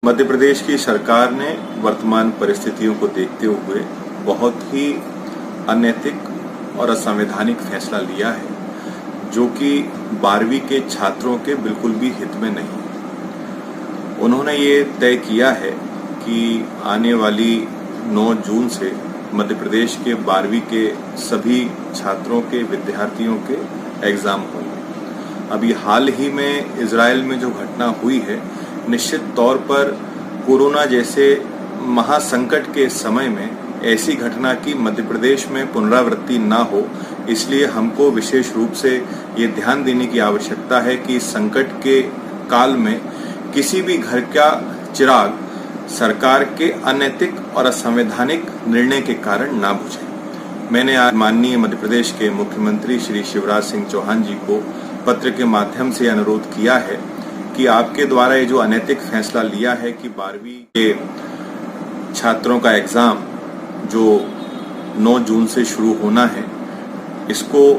मध्य प्रदेश की सरकार ने वर्तमान परिस्थितियों को देखते हुए बहुत ही अनैतिक और असंवैधानिक फैसला लिया है, जो कि 12वीं के छात्रों के बिल्कुल भी हित में नहीं है। उन्होंने ये तय किया है कि आने वाली 9 जून से मध्य प्रदेश के 12वीं के सभी छात्रों के विद्यार्थियों के एग्जाम होंगे। अभी हाल ही में इजराइल में जो घटना हुई है, निश्चित तौर पर कोरोना जैसे महासंकट के समय में ऐसी घटना की मध्य प्रदेश में पुनरावृत्ति ना हो, इसलिए हमको विशेष रूप से ये ध्यान देने की आवश्यकता है कि संकट के काल में किसी भी घर का चिराग सरकार के अनैतिक और असंवैधानिक निर्णय के कारण ना बुझे। मैंने आज माननीय मध्य प्रदेश के मुख्यमंत्री श्री शिवराज सिंह चौहान जी को पत्र के माध्यम से अनुरोध किया है कि आपके द्वारा ये जो अनैतिक फैसला लिया है कि 12वीं के छात्रों का एग्जाम जो 9 जून से शुरू होना है, इसको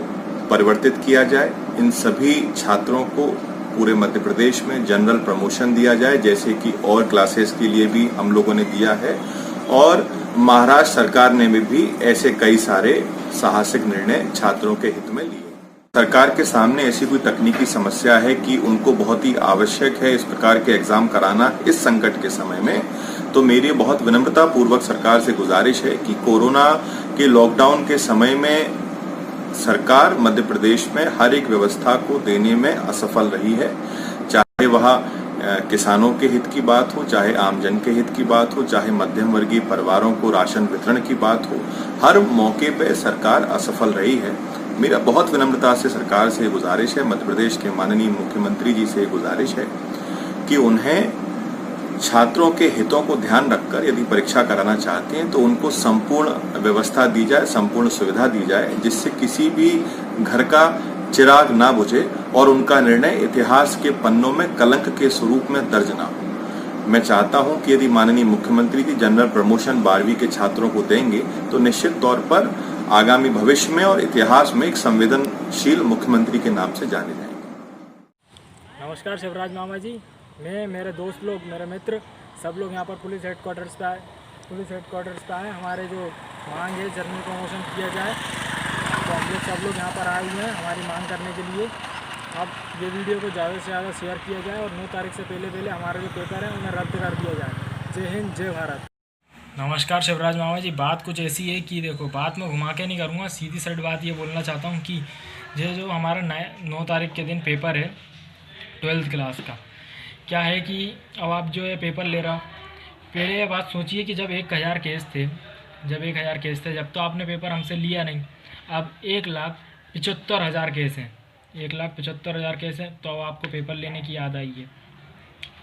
परिवर्तित किया जाए। इन सभी छात्रों को पूरे मध्य प्रदेश में जनरल प्रमोशन दिया जाए, जैसे कि और क्लासेस के लिए भी हम लोगों ने दिया है, और महाराष्ट्र सरकार ने भी ऐसे कई सारे साहसिक निर्णय छात्रों के हित में लिए। सरकार के सामने ऐसी कोई तकनीकी समस्या है कि उनको बहुत ही आवश्यक है इस प्रकार के एग्जाम कराना इस संकट के समय में, तो मेरी बहुत विनम्रता पूर्वक सरकार से गुजारिश है कि कोरोना के लॉकडाउन के समय में सरकार मध्य प्रदेश में हर एक व्यवस्था को देने में असफल रही है। चाहे वह किसानों के हित की बात हो, चाहे आमजन के हित की बात हो, चाहे मध्यम वर्गीय परिवारों को राशन वितरण की बात हो, हर मौके पे सरकार असफल रही है। मेरा बहुत विनम्रता से सरकार से गुजारिश है, मध्य प्रदेश के माननीय मुख्यमंत्री जी से गुजारिश है कि उन्हें छात्रों के हितों को ध्यान रखकर यदि परीक्षा कराना चाहते हैं तो उनको संपूर्ण व्यवस्था दी जाए, संपूर्ण सुविधा दी जाए, जिससे किसी भी घर का चिराग ना बुझे और उनका निर्णय इतिहास के पन्नों में कलंक के स्वरूप में दर्ज ना हो। मैं चाहता हूं कि यदि माननीय मुख्यमंत्री जी जनरल प्रमोशन 12वीं के छात्रों को देंगे तो निश्चित तौर पर आगामी भविष्य में और इतिहास में एक संवेदनशील मुख्यमंत्री के नाम से जाने जाएंगे। नमस्कार शिवराज मामा जी, मैं, मेरे दोस्त लोग, मेरे मित्र, सब लोग यहाँ पर पुलिस हेडक्वार्टर्स पे आए। हमारे जो मांग है जनरल प्रमोशन किया जाए, तो हम लोग सब लोग यहाँ पर आए हुए हैं हमारी मांग करने के लिए। अब ये वीडियो को ज़्यादा से ज़्यादा शेयर किया जाए और 9 तारीख से पहले हमारे जो पेपर हैं उन्हें रद्द कर दिया जाए। जय हिंद, जय भारत। नमस्कार शिवराज मामा जी, बात कुछ ऐसी है कि देखो, बात मैं घुमा के नहीं करूँगा, सीधी साइड बात ये बोलना चाहता हूँ कि ये जो हमारा 9 तारीख के दिन पेपर है 12th क्लास का, क्या है कि अब आप जो है पेपर ले रहा, पहले ये बात सोचिए कि जब 1000 केस थे, जब तो आपने पेपर हमसे लिया नहीं। अब 1,75,000 केस हैं, 1,75,000 केस हैं, तो अब आपको पेपर लेने की याद आई है।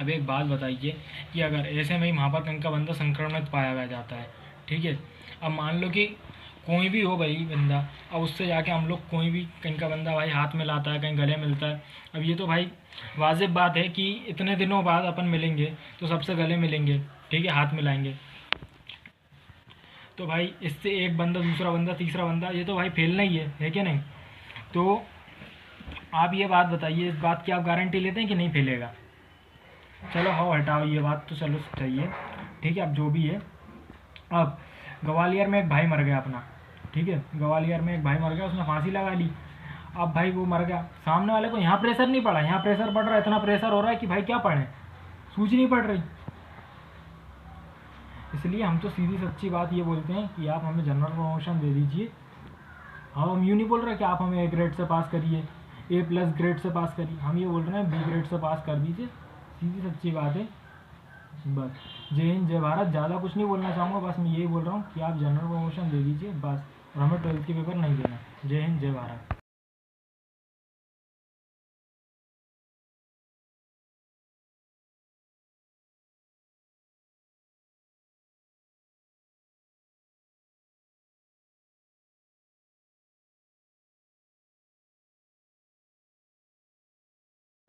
अब एक बात बताइए कि अगर ऐसे में ही वहाँ पर कहीं का बंदा संक्रमित पाया जाता है, ठीक है, अब मान लो कि कोई भी हो भाई बंदा, अब उससे जाके हम लोग कोई भी कहीं का बंदा भाई हाथ में लाता है, कहीं गले मिलता है। अब ये तो भाई वाजिब बात है कि इतने दिनों बाद अपन मिलेंगे तो सबसे गले मिलेंगे, ठीक है, हाथ मिलाएंगे, तो भाई इससे एक बंदा, दूसरा बंदा, तीसरा बंदा, ये तो भाई फैलना ही है कि नहीं? तो आप ये बात बताइए, इस बात की आप गारंटी लेते हैं कि नहीं फैलेगा? चलो हाँ, हटाओ ये बात तो, चलो चाहिए, ठीक है। अब जो भी है, अब ग्वालियर में एक भाई मर गया अपना, ठीक है, ग्वालियर में एक भाई मर गया, उसने फांसी लगा ली। अब भाई वो मर गया, सामने वाले को यहाँ प्रेशर नहीं पड़ा, यहाँ प्रेशर पड़ रहा है, इतना प्रेशर हो रहा है कि भाई क्या पढ़ें, सूझ नहीं पड़ रही। इसलिए हम तो सीधी सच्ची बात ये बोलते हैं कि आप हमें जनरल प्रमोशन दे दीजिए। हम यूँ नहीं बोल रहे कि आप हमें A ग्रेड से पास करिए, A+ ग्रेड से पास करिए, हम ये बोल रहे हैं B ग्रेड से पास कर दीजिए, सीधी सच्ची बात है। बस जय हिंद, जय भारत। ज़्यादा कुछ नहीं बोलना चाहूँगा, बस मैं यही बोल रहा हूँ कि आप जनरल प्रमोशन दे दीजिए बस, और हमें 12th के पेपर नहीं देना। जय हिंद, जय भारत।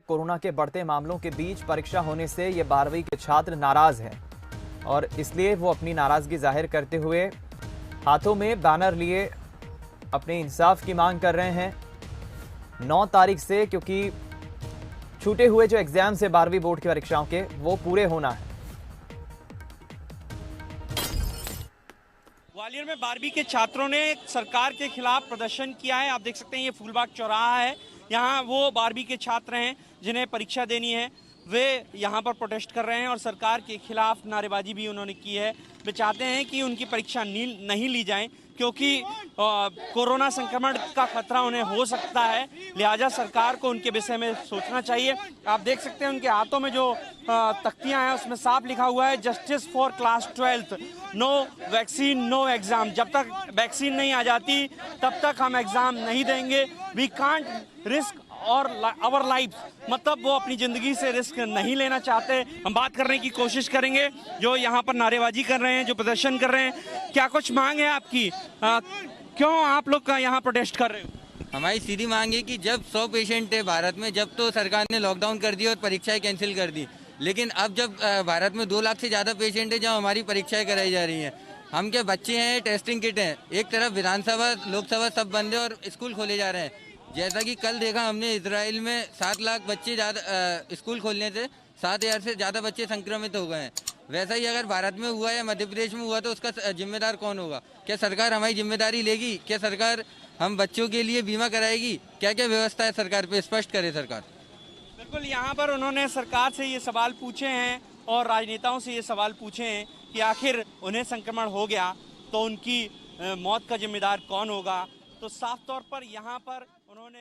कोरोना के बढ़ते मामलों के बीच परीक्षा होने से ये 12वीं के छात्र नाराज हैं और इसलिए वो अपनी नाराजगी जाहिर करते हुए हाथों में बैनर लिए अपने इंसाफ की मांग कर रहे हैं। 9 तारीख से, क्योंकि छूटे हुए जो एग्जाम्स है 12वीं बोर्ड की परीक्षाओं के, वो पूरे होना है, ग्वालियर में 12वीं के छात्रों ने सरकार के खिलाफ प्रदर्शन किया है। आप देख सकते हैं ये फूलबाग चौराहा है। यहाँ वो 12वीं के छात्र हैं जिन्हें परीक्षा देनी है, वे यहाँ पर प्रोटेस्ट कर रहे हैं और सरकार के खिलाफ नारेबाजी भी उन्होंने की है। वे चाहते हैं कि उनकी परीक्षा नहीं ली जाए क्योंकि कोरोना संक्रमण का खतरा उन्हें हो सकता है, लिहाजा सरकार को उनके विषय में सोचना चाहिए। आप देख सकते हैं उनके हाथों में जो तख्तियां हैं उसमें साफ लिखा हुआ है justice for class 12th, no vaccine no exam. जब तक वैक्सीन नहीं आ जाती तब तक हम एग्जाम नहीं देंगे। वी कांट रिस्क और आवर लाइफ, मतलब वो अपनी ज़िंदगी से रिस्क नहीं लेना चाहते। हम बात करने की कोशिश करेंगे जो यहाँ पर नारेबाजी कर रहे हैं, जो प्रदर्शन कर रहे हैं। क्या कुछ मांग है आपकी? क्यों आप लोग का यहाँ प्रोटेस्ट कर रहे हो? हमारी सीधी मांग है कि जब 100 पेशेंट थे भारत में, जब तो सरकार ने लॉकडाउन कर दिया और परीक्षाएं कैंसिल कर दी, लेकिन अब जब भारत में 2 लाख से ज़्यादा पेशेंट है जब हमारी परीक्षाएं कराई जा रही हैं, हम क्या बच्चे हैं, टेस्टिंग किट हैं, एक तरफ विधानसभा लोकसभा सब बंद है और स्कूल खोले जा रहे हैं। जैसा कि कल देखा हमने इजराइल में 7 लाख बच्चे ज़्यादा स्कूल खोलने से 7,000 से ज़्यादा बच्चे संक्रमित हो गए हैं। वैसा ही अगर भारत में हुआ या मध्य प्रदेश में हुआ तो उसका जिम्मेदार कौन होगा? क्या सरकार हमारी जिम्मेदारी लेगी? क्या सरकार हम बच्चों के लिए बीमा कराएगी? क्या क्या व्यवस्था है सरकार पे, स्पष्ट करे सरकार। बिल्कुल, यहाँ पर उन्होंने सरकार से ये सवाल पूछे हैं और राजनेताओं से ये सवाल पूछे हैं कि आखिर उन्हें संक्रमण हो गया तो उनकी मौत का जिम्मेदार कौन होगा। तो साफ तौर पर यहाँ पर उन्होंने